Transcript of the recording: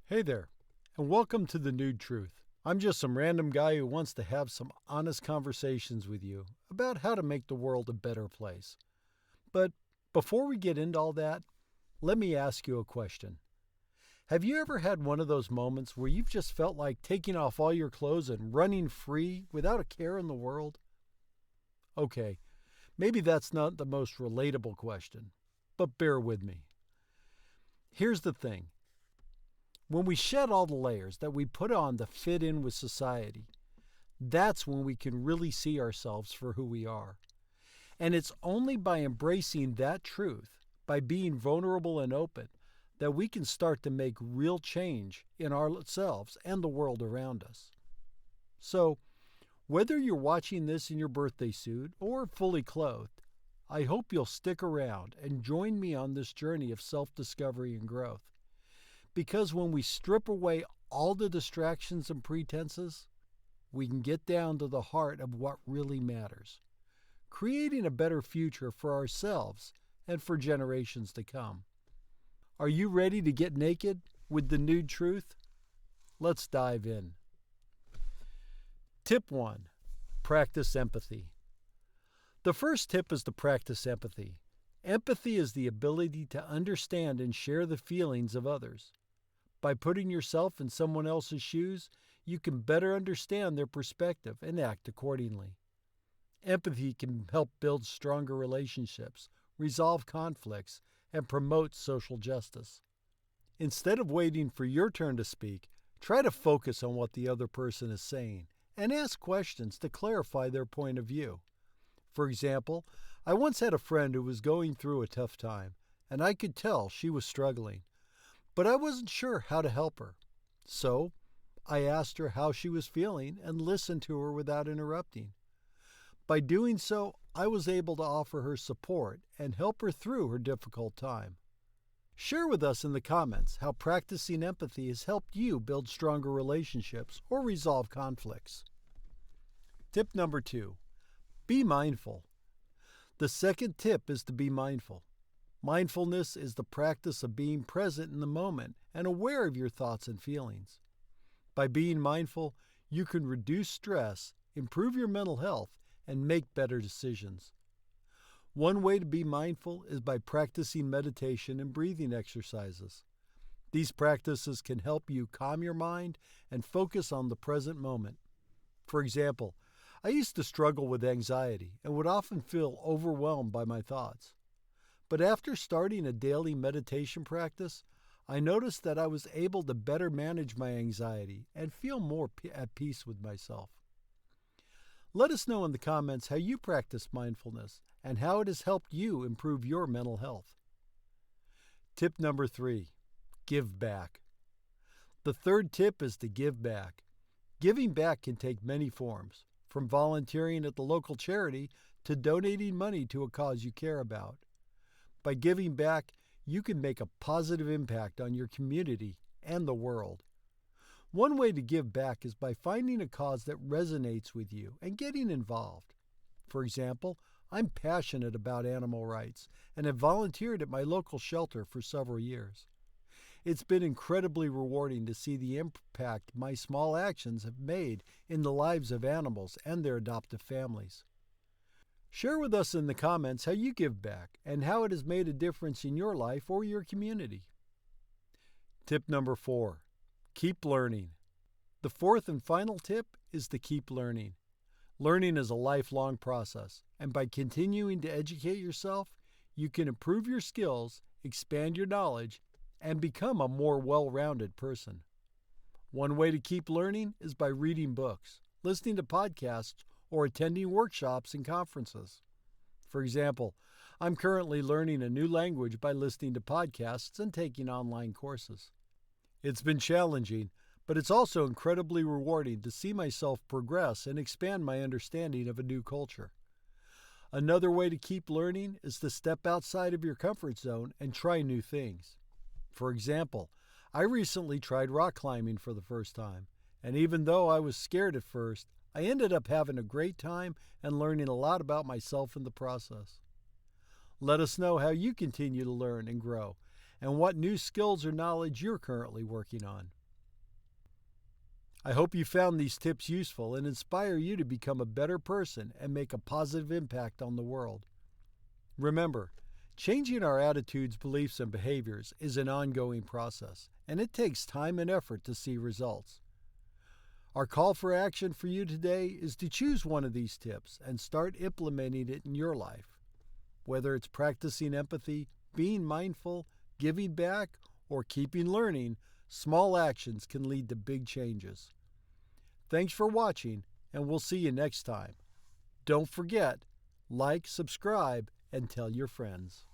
Hey there, and welcome to the Nude Truth. I'm just some random guy who wants to have some honest conversations with you about how to make the world a better place. But before we get into all that, let me ask you a question. Have you ever had one of those moments where you've just felt like taking off all your clothes and running free without a care in the world? Okay, maybe that's not the most relatable question, but bear with me. Here's the thing. When we shed all the layers that we put on to fit in with society, that's when we can really see ourselves for who we are. And it's only by embracing that truth, by being vulnerable and open, that we can start to make real change in ourselves and the world around us. So, whether you're watching this in your birthday suit or fully clothed, I hope you'll stick around and join me on this journey of self-discovery and growth. Because when we strip away all the distractions and pretenses, we can get down to the heart of what really matters, creating a better future for ourselves and for generations to come. Are you ready to get naked with the nude truth? Let's dive in. Tip 1. Practice empathy. The first tip is to practice empathy. Empathy is the ability to understand and share the feelings of others. By putting yourself in someone else's shoes, you can better understand their perspective and act accordingly. Empathy can help build stronger relationships, resolve conflicts, and promote social justice. Instead of waiting for your turn to speak, try to focus on what the other person is saying and ask questions to clarify their point of view. For example, I once had a friend who was going through a tough time, and I could tell she was struggling. But I wasn't sure how to help her. So I asked her how she was feeling and listened to her without interrupting. By doing so, I was able to offer her support and help her through her difficult time. Share with us in the comments how practicing empathy has helped you build stronger relationships or resolve conflicts. Tip number 2. Be mindful. The second tip is to be mindful. Mindfulness is the practice of being present in the moment and aware of your thoughts and feelings. By being mindful, you can reduce stress, improve your mental health, and make better decisions. One way to be mindful is by practicing meditation and breathing exercises. These practices can help you calm your mind and focus on the present moment. For example, I used to struggle with anxiety and would often feel overwhelmed by my thoughts. But after starting a daily meditation practice, I noticed that I was able to better manage my anxiety and feel more at peace with myself. Let us know in the comments how you practice mindfulness and how it has helped you improve your mental health. Tip number 3. Give back. The third tip is to give back. Giving back can take many forms, from volunteering at the local charity to donating money to a cause you care about. By giving back, you can make a positive impact on your community and the world. One way to give back is by finding a cause that resonates with you and getting involved. For example, I'm passionate about animal rights and have volunteered at my local shelter for several years. It's been incredibly rewarding to see the impact my small actions have made in the lives of animals and their adoptive families. Share with us in the comments how you give back and how it has made a difference in your life or your community. Tip number 4. Keep learning. The fourth and final tip is to keep learning. Learning is a lifelong process, and by continuing to educate yourself, you can improve your skills, expand your knowledge, and become a more well-rounded person. One way to keep learning is by reading books, listening to podcasts, or attending workshops and conferences. For example, I'm currently learning a new language by listening to podcasts and taking online courses. It's been challenging, but it's also incredibly rewarding to see myself progress and expand my understanding of a new culture. Another way to keep learning is to step outside of your comfort zone and try new things. For example, I recently tried rock climbing for the first time, and even though I was scared at first, I ended up having a great time and learning a lot about myself in the process. Let us know how you continue to learn and grow, and what new skills or knowledge you're currently working on. I hope you found these tips useful and inspire you to become a better person and make a positive impact on the world. Remember, changing our attitudes, beliefs, and behaviors is an ongoing process, and it takes time and effort to see results. Our call for action for you today is to choose one of these tips and start implementing it in your life. Whether it's practicing empathy, being mindful, giving back, or keeping learning, small actions can lead to big changes. Thanks for watching, and we'll see you next time. Don't forget, like, subscribe, and tell your friends.